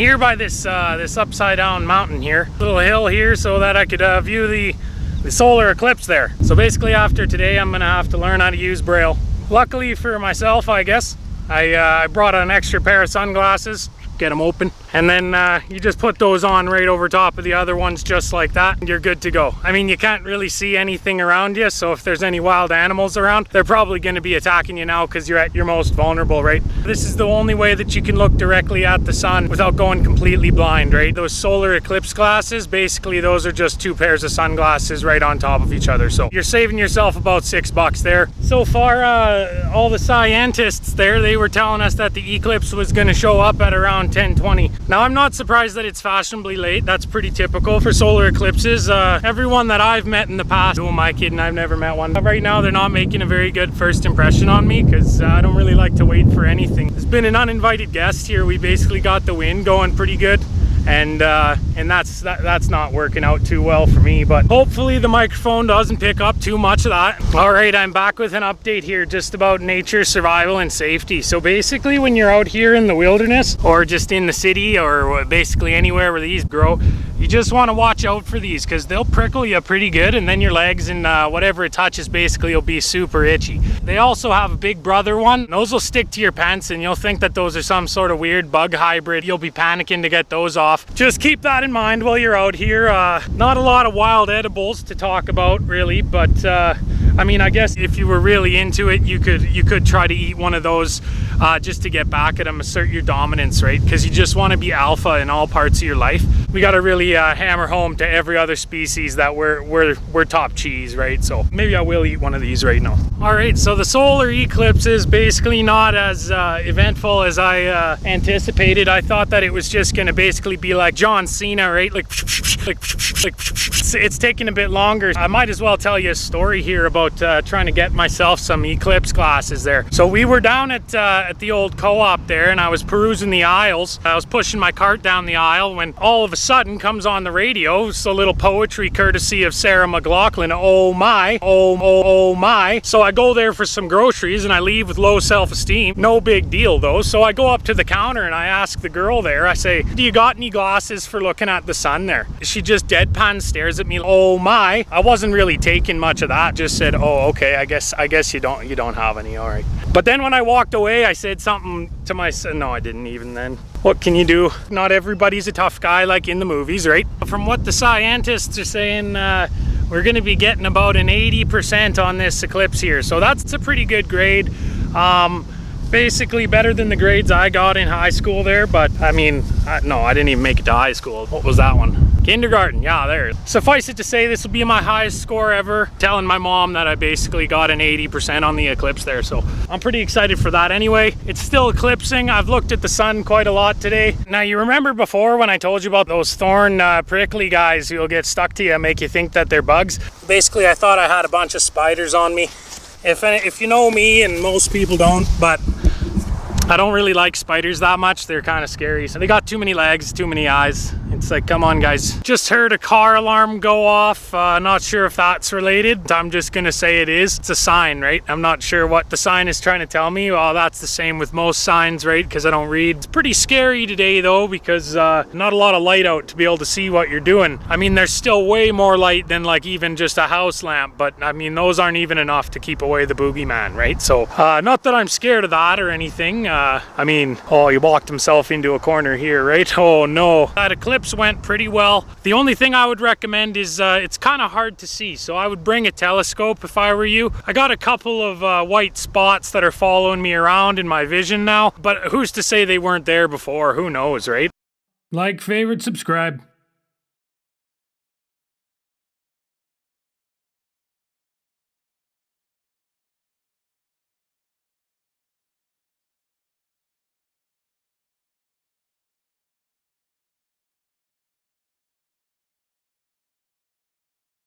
here by this this upside down mountain here, little hill here, so that I could view the solar eclipse there. So basically after today I'm gonna have to learn how to use Braille. Luckily for myself, I guess, I brought an extra pair of sunglasses, get them open, and then you just put those on right over top of the other ones just like that, and you're good to go. I mean, you can't really see anything around you, so if there's any wild animals around, they're probably going to be attacking you now because you're at your most vulnerable, right? This is the only way that you can look directly at the sun without going completely blind, right? Those solar eclipse glasses, basically those are just two pairs of sunglasses right on top of each other, so you're saving yourself about $6 there. So far, all the scientists there, they were telling us that the eclipse was going to show up at around 10:20. Now, I'm not surprised that it's fashionably late. That's pretty typical for solar eclipses. Everyone that I've met in the past, who am I kidding? I've never met one. But right now, they're not making a very good first impression on me because I don't really like to wait for anything. There's been an uninvited guest here. We basically got the wind going pretty good. And that's not working out too well for me, but hopefully the microphone doesn't pick up too much of that. All right, I'm back with an update here just about nature, survival, and safety. So basically when you're out here in the wilderness or just in the city or basically anywhere where these grow, you just want to watch out for these because they'll prickle you pretty good, and then your legs and whatever it touches basically will be super itchy. They also have a big brother one. Those will stick to your pants and you'll think that those are some sort of weird bug hybrid. You'll be panicking to get those off. Just keep that in mind while you're out here. Not a lot of wild edibles to talk about really, but I mean, I guess if you were really into it, you could try to eat one of those just to get back at them, assert your dominance, right? Because you just want to be alpha in all parts of your life. We got to really hammer home to every other species that we're top cheese, right? So maybe I will eat one of these right now. All right, so the solar eclipse is basically not as eventful as I anticipated. I thought that it was just going to basically be like John Cena, right? Like it's taking a bit longer. I might as well tell you a story here about trying to get myself some eclipse glasses there. So we were down at the old co-op there, and I was perusing the aisles. I was pushing my cart down the aisle when all of a sudden comes on the radio. It's a little poetry courtesy of Sarah McLachlan. Oh my, oh my. So I go there for some groceries and I leave with low self-esteem. No big deal though. So I go up to the counter and I ask the girl there, I say, do you got any glasses for looking at the sun there? She just deadpan stares at me. Oh my. I wasn't really taking much of that. Just said, oh, okay, I guess you don't have any. All right. But then when I walked away, I said something to myself. No, I didn't even then. What can you do? Not everybody's a tough guy like in the movies, right? From what the scientists are saying, we're going to be getting about an 80% on this eclipse here. So that's a pretty good grade. Basically better than the grades I got in high school there, but I mean, no, I didn't even make it to high school. What was that one? Kindergarten, yeah, there. Suffice it to say, this will be my highest score ever. Telling my mom that I basically got an 80% on the eclipse there, so I'm pretty excited for that anyway. It's still eclipsing. I've looked at the sun quite a lot today. Now, you remember before when I told you about those thorn prickly guys who'll get stuck to you and make you think that they're bugs? Basically, I thought I had a bunch of spiders on me. If you know me, and most people don't, but I don't really like spiders that much. They're kind of scary. So they got too many legs, too many eyes. It's like, come on guys. Just heard a car alarm go off. Not sure if that's related. I'm just gonna say it is. It's a sign, right? I'm not sure what the sign is trying to tell me. Well, that's the same with most signs, right? Because I don't read. It's pretty scary today though, because not a lot of light out to be able to see what you're doing. I mean, there's still way more light than like even just a house lamp, but I mean, those aren't even enough to keep away the boogeyman, right? So not that I'm scared of that or anything. I mean, oh, he walked himself into a corner here, right? Oh no. That eclipse went pretty well. The only thing I would recommend is it's kind of hard to see, so I would bring a telescope if I were you. I got a couple of white spots that are following me around in my vision now, but who's to say they weren't there before? Who knows, right? Like, favorite, subscribe.